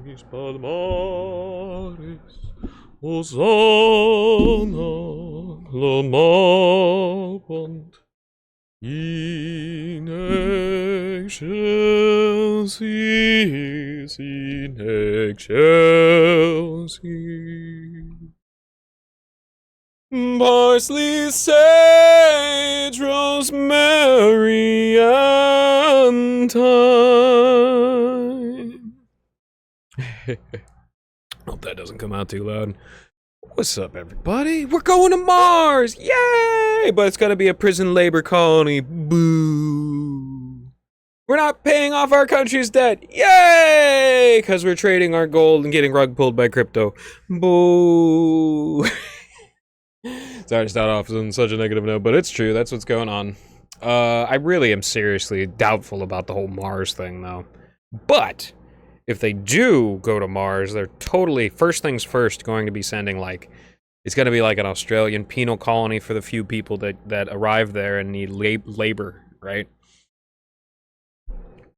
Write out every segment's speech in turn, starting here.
mis palmares, Hosanna, clamavant in excelsis, in excelsis. Parsley, sage, rosemary, and thyme. Hope that doesn't come out too loud. What's up, everybody? We're going to Mars! Yay! But it's gonna be a prison labor colony. Boo! We're not paying off our country's debt. Yay! Because we're trading our gold and getting rug pulled by crypto. Boo! Sorry to start off on such a negative note, but it's true. That's what's going on. I really am seriously doubtful about the whole Mars thing, though. But if they do go to Mars, they're totally, first things first, going to be sending, like, it's going to be like an Australian penal colony for the few people that arrive there and need labor, right?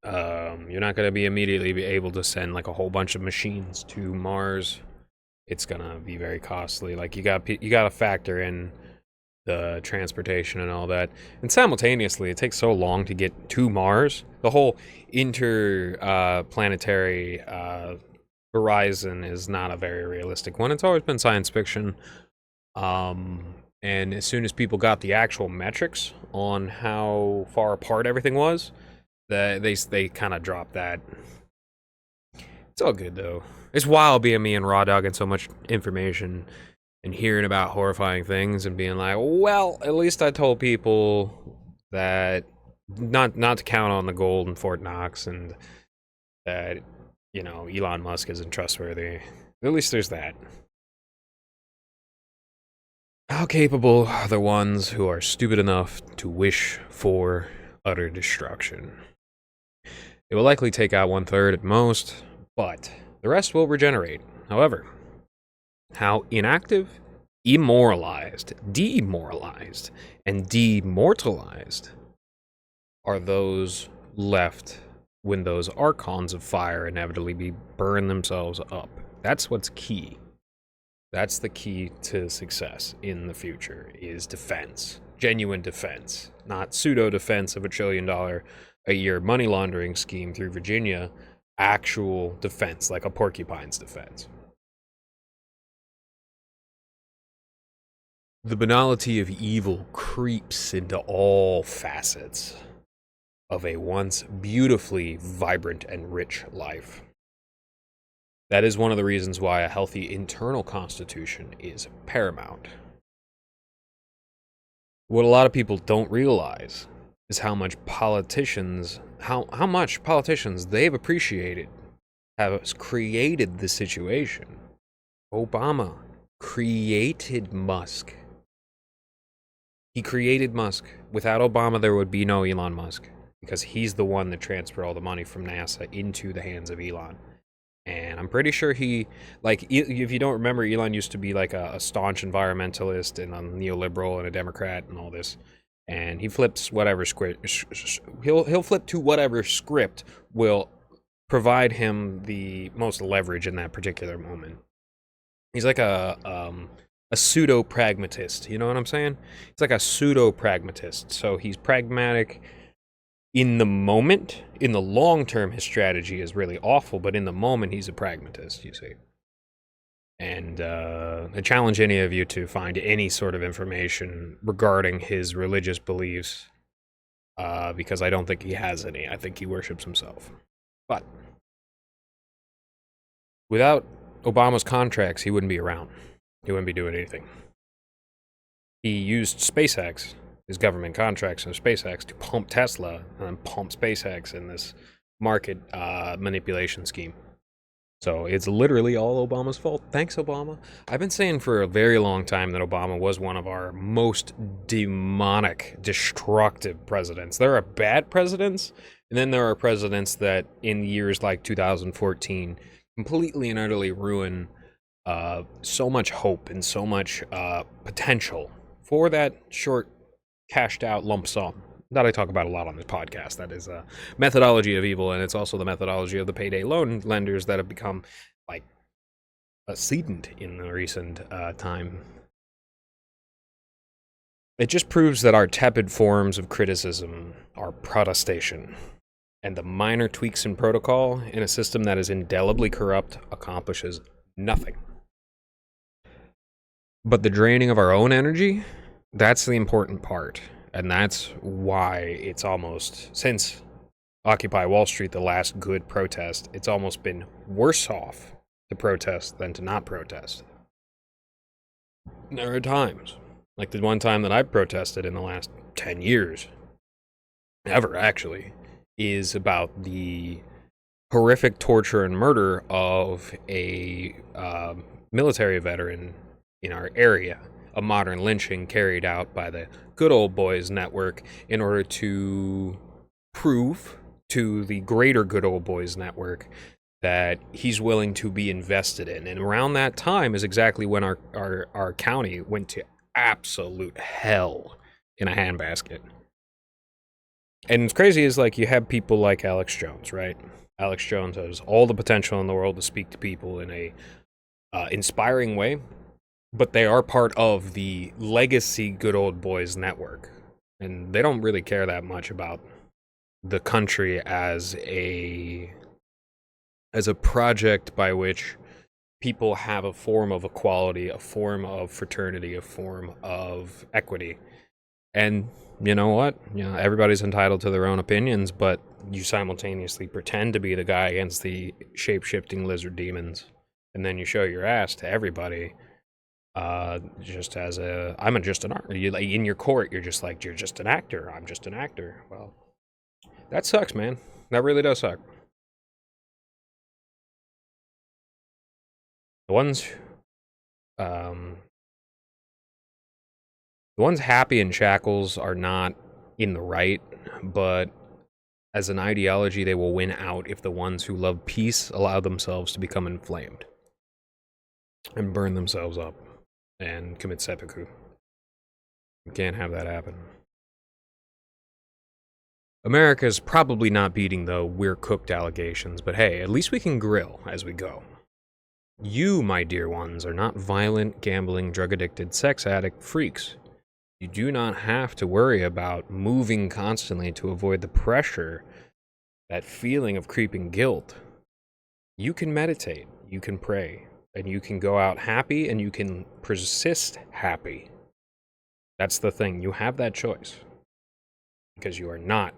You're not going to be immediately be able to send, like, a whole bunch of machines to Mars. It's gonna be very costly. Like, you got to factor in the transportation and all that, and simultaneously it takes so long to get to Mars. The whole interplanetary horizon is not a very realistic one. It's always been science fiction, and as soon as people got the actual metrics on how far apart everything was, they kind of dropped that. It's all good though. It's wild being me and Raw Dogging so much information and hearing about horrifying things and being like, well, at least I told people that not to count on the gold in Fort Knox and that, you know, Elon Musk isn't trustworthy. At least there's that. How capable are the ones who are stupid enough to wish for utter destruction? It will likely take out 1/3 at most, but the rest will regenerate. However, how inactive, immoralized, demoralized, and demortalized are those left when those archons of fire inevitably burn themselves up? That's what's key. That's the key to success in the future, is defense. Genuine defense. Not pseudo-defense of $1 trillion a year money laundering scheme through Virginia. Actual defense, like a porcupine's defense. The banality of evil creeps into all facets of a once beautifully vibrant and rich life. That is one of the reasons why a healthy internal constitution is paramount. What a lot of people don't realize is how much politicians they've appreciated have created the situation. Obama created Musk. He created Musk. Without Obama, there would be no Elon Musk, because he's the one that transferred all the money from NASA into the hands of Elon. And I'm pretty sure he, like, if you don't remember, Elon used to be like a staunch environmentalist and a neoliberal and a Democrat and all this. And he flips whatever script. He'll flip to whatever script will provide him the most leverage in that particular moment. He's like a pseudo pragmatist. You know what I'm saying? He's like a pseudo pragmatist. So he's pragmatic in the moment. In the long term, his strategy is really awful. But in the moment, he's a pragmatist. You see. And I challenge any of you to find any sort of information regarding his religious beliefs, because I don't think he has any. I think he worships himself. But without Obama's contracts, he wouldn't be around. He wouldn't be doing anything. He used SpaceX, his government contracts and SpaceX, to pump Tesla and then pump SpaceX in this market manipulation scheme. So it's literally all Obama's fault. Thanks, Obama. I've been saying for a very long time that Obama was one of our most demonic, destructive presidents. There are bad presidents, and then there are presidents that in years like 2014 completely and utterly ruin so much hope and so much potential for that short cashed out lump sum that I talk about a lot on this podcast. That is a methodology of evil, and it's also the methodology of the payday loan lenders that have become like ascendant in the recent time. It just proves that our tepid forms of criticism are protestation, and the minor tweaks in protocol in a system that is indelibly corrupt accomplishes nothing. But the draining of our own energy, that's the important part. And that's why it's almost, since Occupy Wall Street, the last good protest, it's almost been worse off to protest than to not protest. There are times, like the one time that I've protested in the last 10 years, ever actually, is about the horrific torture and murder of a military veteran in our area. A modern lynching carried out by the Good Old Boys Network in order to prove to the greater Good Old Boys Network that he's willing to be invested in. And around that time is exactly when our county went to absolute hell in a handbasket. And what's crazy is, like, you have people like Alex Jones, right? Alex Jones has all the potential in the world to speak to people in a inspiring way, but they are part of the legacy Good Old Boys Network, and they don't really care that much about the country as a project by which people have a form of equality, a form of fraternity, a form of equity. And you know what? You know, everybody's entitled to their own opinions, but you simultaneously pretend to be the guy against the shape-shifting lizard demons, and then you show your ass to everybody. Just as I'm just an actor. You, like, in your court, you're just like, you're just an actor. I'm just an actor. Well, that sucks, man. That really does suck. The ones happy in shackles are not in the right, but as an ideology, they will win out if the ones who love peace allow themselves to become inflamed and burn themselves up and commit seppuku. You can't have that happen. America's probably not beating the "we're cooked" allegations, but hey, at least we can grill as we go. You, my dear ones, are not violent, gambling, drug-addicted, sex-addict freaks. You do not have to worry about moving constantly to avoid the pressure, that feeling of creeping guilt. You can meditate, you can pray, and you can go out happy, and you can persist happy. That's the thing. You have that choice. Because you are not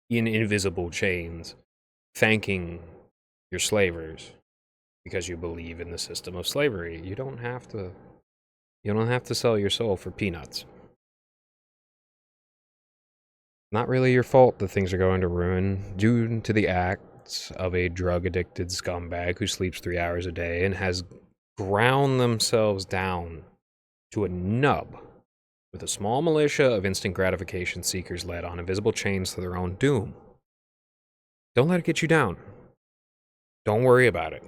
in invisible chains thanking your slavers because you believe in the system of slavery. You don't have to sell your soul for peanuts. Not really your fault that things are going to ruin due to the acts of a drug-addicted scumbag who sleeps 3 hours a day and has ground themselves down to a nub with a small militia of instant gratification seekers led on invisible chains to their own doom. Don't let it get you down. Don't worry about it.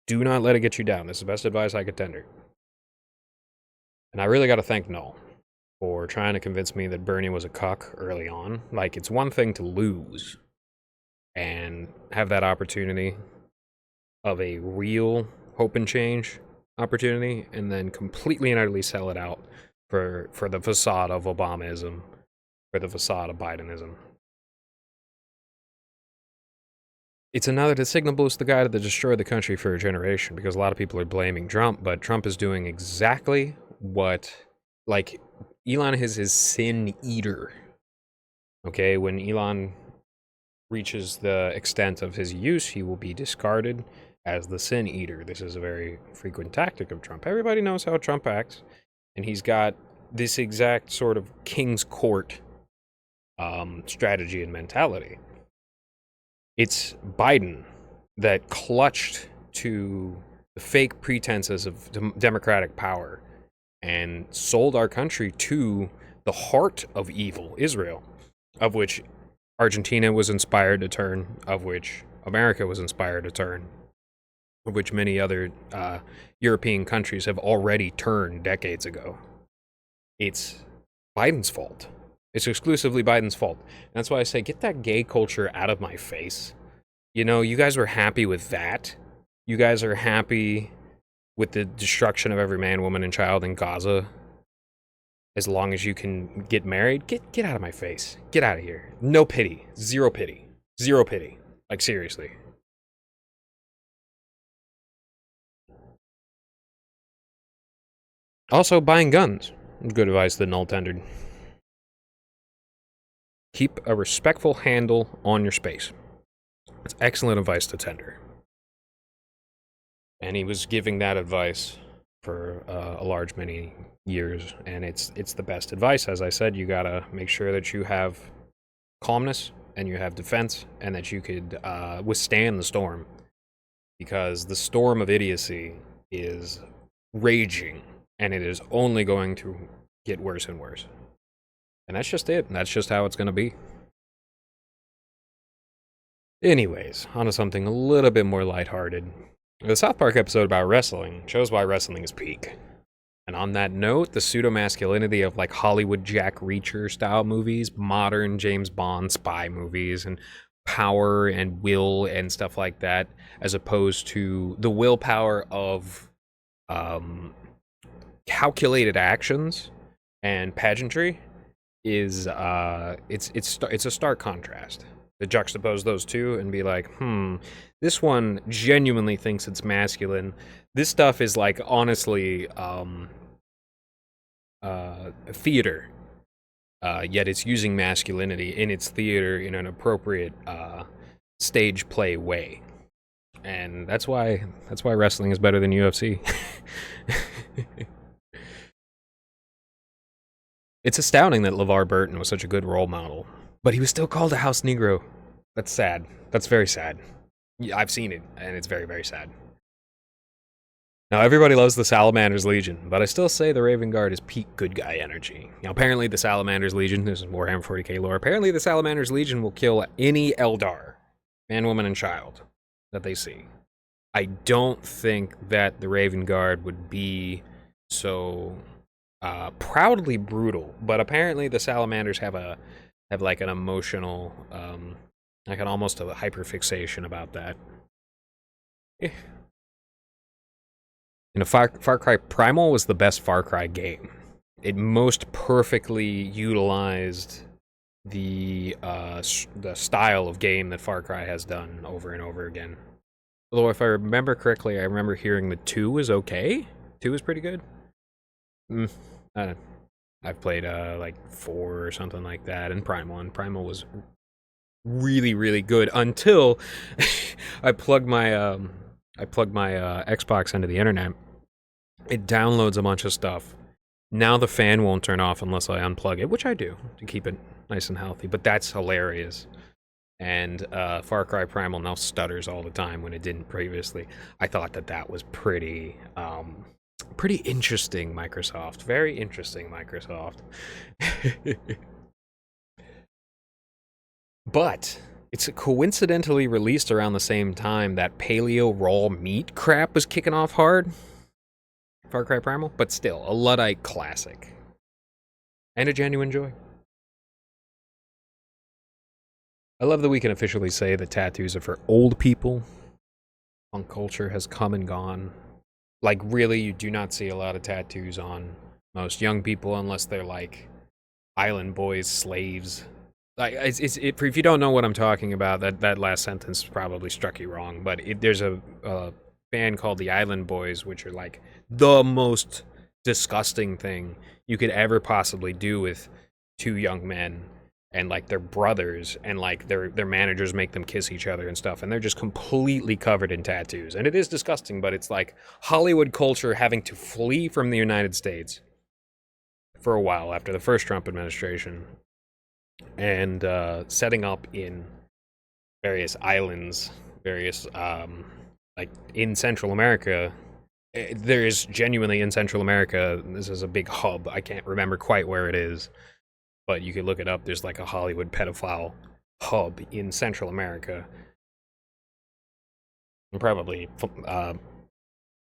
Do not let it get you down. This is the best advice I could tender. And I really got to thank Null for trying to convince me that Bernie was a cuck early on. Like, it's one thing to lose and have that opportunity of a real hope and change opportunity, and then completely and utterly sell it out for the facade of Obamaism, for the facade of Bidenism. It's another to signal boost the guy to destroy the country for a generation, because a lot of people are blaming Trump, but Trump is doing exactly what, like, Elon is his sin eater. Okay, when Elon reaches the extent of his use, he will be discarded as the sin eater. This is a very frequent tactic of Trump. Everybody knows how Trump acts, and he's got this exact sort of king's court strategy and mentality. It's Biden that clutched to the fake pretenses of democratic power and sold our country to the heart of evil, Israel, of which Argentina was inspired to turn, of which America was inspired to turn, of which many other European countries have already turned decades ago. It's Biden's fault. It's exclusively Biden's fault. And that's why I say, get that gay culture out of my face. You know, you guys were happy with that. You guys are happy with the destruction of every man, woman, and child in Gaza. As long as you can get married, get out of my face. Get out of here. No pity. Zero pity. Zero pity. Like, seriously. Also, buying guns. Good advice that Null tendered. Keep a respectful handle on your space. That's excellent advice to tender. And he was giving that advice for a large many years, and it's the best advice. As I said, you gotta make sure that you have calmness and you have defense, and that you could withstand the storm, because the storm of idiocy is raging, and it is only going to get worse and worse. And that's just it. That's just how it's going to be. Anyways, on to something a little bit more lighthearted. The South Park episode about wrestling shows why wrestling is peak. And on that note, the pseudo-masculinity of like Hollywood Jack Reacher style movies, modern James Bond spy movies, and power and will and stuff like that, as opposed to the willpower of calculated actions and pageantry, is it's a stark contrast. To juxtapose those two and be like, this one genuinely thinks it's masculine. This stuff is like honestly theater. Yet it's using masculinity in its theater in an appropriate stage play way. And that's why wrestling is better than UFC. It's astounding that LeVar Burton was such a good role model, but he was still called a house Negro. That's sad. That's very sad. Yeah, I've seen it, and it's very, very sad. Now, everybody loves the Salamander's Legion, but I still say the Raven Guard is peak good guy energy. Now, apparently the Salamander's Legion, this is Warhammer 40k lore, apparently the Salamander's Legion will kill any Eldar, man, woman, and child, that they see. I don't think that the Raven Guard would be so proudly brutal, but apparently the Salamanders have like an emotional, like an almost a hyperfixation about that. You know, Far Cry Primal was the best Far Cry game. It most perfectly utilized the style of game that Far Cry has done over and over again. Although, if I remember correctly, I remember hearing the 2 was okay. 2 was pretty good. I've played like 4 or something like that, and Primal. And Primal was really, really good until I plugged my Xbox into the internet. It downloads a bunch of stuff. Now the fan won't turn off unless I unplug it, which I do to keep it nice and healthy. But that's hilarious. And Far Cry Primal now stutters all the time when it didn't previously. I thought that was pretty interesting, Microsoft. Very interesting, Microsoft. But it's coincidentally released around the same time that paleo raw meat crap was kicking off hard. Far Cry Primal, but still, a Luddite classic. And a genuine joy. I love that we can officially say that tattoos are for old people. Punk culture has come and gone. Like, really, you do not see a lot of tattoos on most young people unless they're like island boys, slaves. Like, if you don't know what I'm talking about, that last sentence probably struck you wrong. But there's a band called the Island Boys, which are like the most disgusting thing you could ever possibly do with two young men, and like they're brothers, and like their managers make them kiss each other and stuff, and they're just completely covered in tattoos. And it is disgusting, but it's like Hollywood culture having to flee from the United States for a while after the first Trump administration, and setting up in various islands, various like in Central America. There is genuinely in Central America, this is a big hub. I can't remember quite where it is, but you could look it up. There's like a Hollywood pedophile hub in Central America. And probably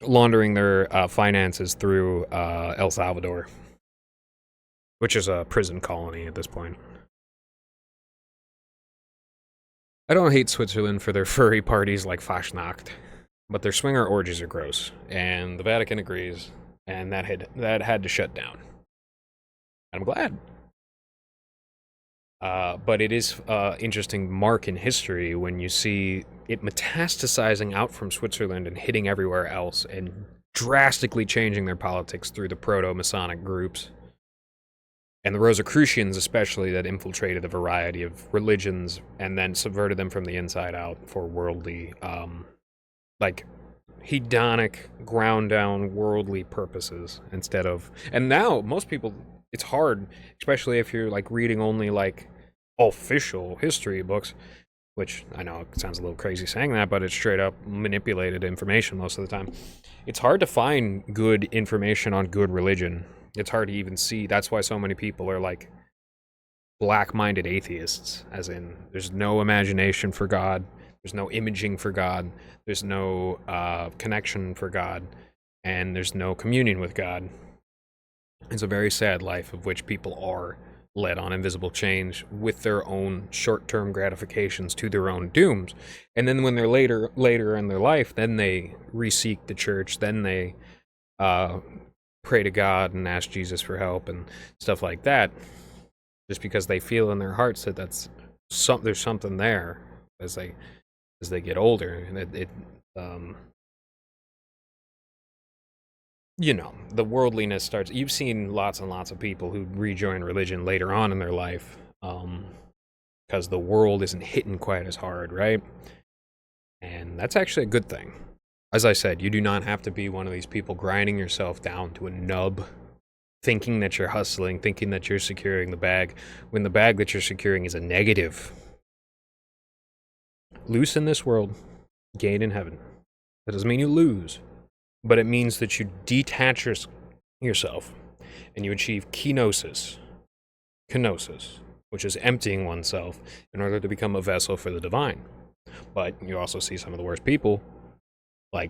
laundering their finances through El Salvador, which is a prison colony at this point. I don't hate Switzerland for their furry parties like Fastnacht, but their swinger orgies are gross, and the Vatican agrees, and that had to shut down. I'm glad. But it is interesting mark in history when you see it metastasizing out from Switzerland and hitting everywhere else and drastically changing their politics through the proto-Masonic groups. And the Rosicrucians especially, that infiltrated a variety of religions and then subverted them from the inside out for worldly, like, hedonic, ground-down, worldly purposes instead of... And now, most people, it's hard, especially if you're, like, reading only, like, official history books, which I know it sounds a little crazy saying that, but it's straight up manipulated information most of the time. It's hard to find good information on good religion. It's hard to even see. That's why so many people are like black-minded atheists, as in there's no imagination for God, there's no imaging for God, there's no connection for God, and there's no communion with God. It's a very sad life of which people are led on invisible chains with their own short-term gratifications to their own dooms. And then when they're later in their life, then they re-seek the church, then they pray to God and ask Jesus for help and stuff like that, just because they feel in their hearts that there's something there as they get older, and you know, the worldliness starts. You've seen lots and lots of people who rejoin religion later on in their life, because the world isn't hitting quite as hard, right? And that's actually a good thing. As I said, you do not have to be one of these people grinding yourself down to a nub, thinking that you're hustling, thinking that you're securing the bag, when the bag that you're securing is a negative. Loose in this world, gain in heaven. That doesn't mean you lose, but it means that you detach yourself and you achieve kenosis, which is emptying oneself in order to become a vessel for the divine. But you also see some of the worst people. Like,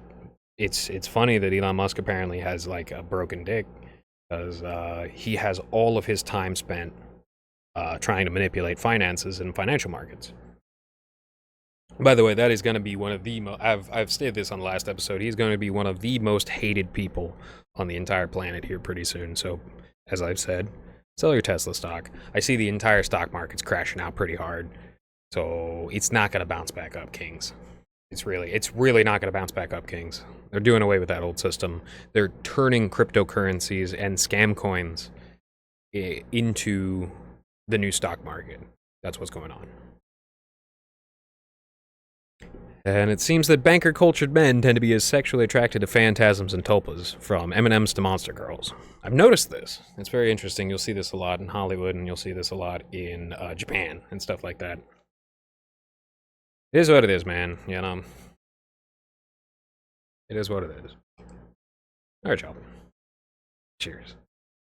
it's funny that Elon Musk apparently has like a broken dick, because he has all of his time spent trying to manipulate finances and financial markets. By the way, that is going to be one of the I've stated this on the last episode. He's going to be one of the most hated people on the entire planet here pretty soon. So, as I've said, sell your Tesla stock. I see the entire stock market's crashing out pretty hard, so it's not going to bounce back up, Kings. It's really not going to bounce back up, Kings. They're doing away with that old system. They're turning cryptocurrencies and scam coins into the new stock market. That's what's going on. And it seems that banker-cultured men tend to be as sexually attracted to phantasms and tulpas, from M&Ms to monster girls. I've noticed this. It's very interesting. You'll see this a lot in Hollywood, and you'll see this a lot in Japan and stuff like that. It is what it is, man, you know? It is what it is. Alright, y'all. Cheers.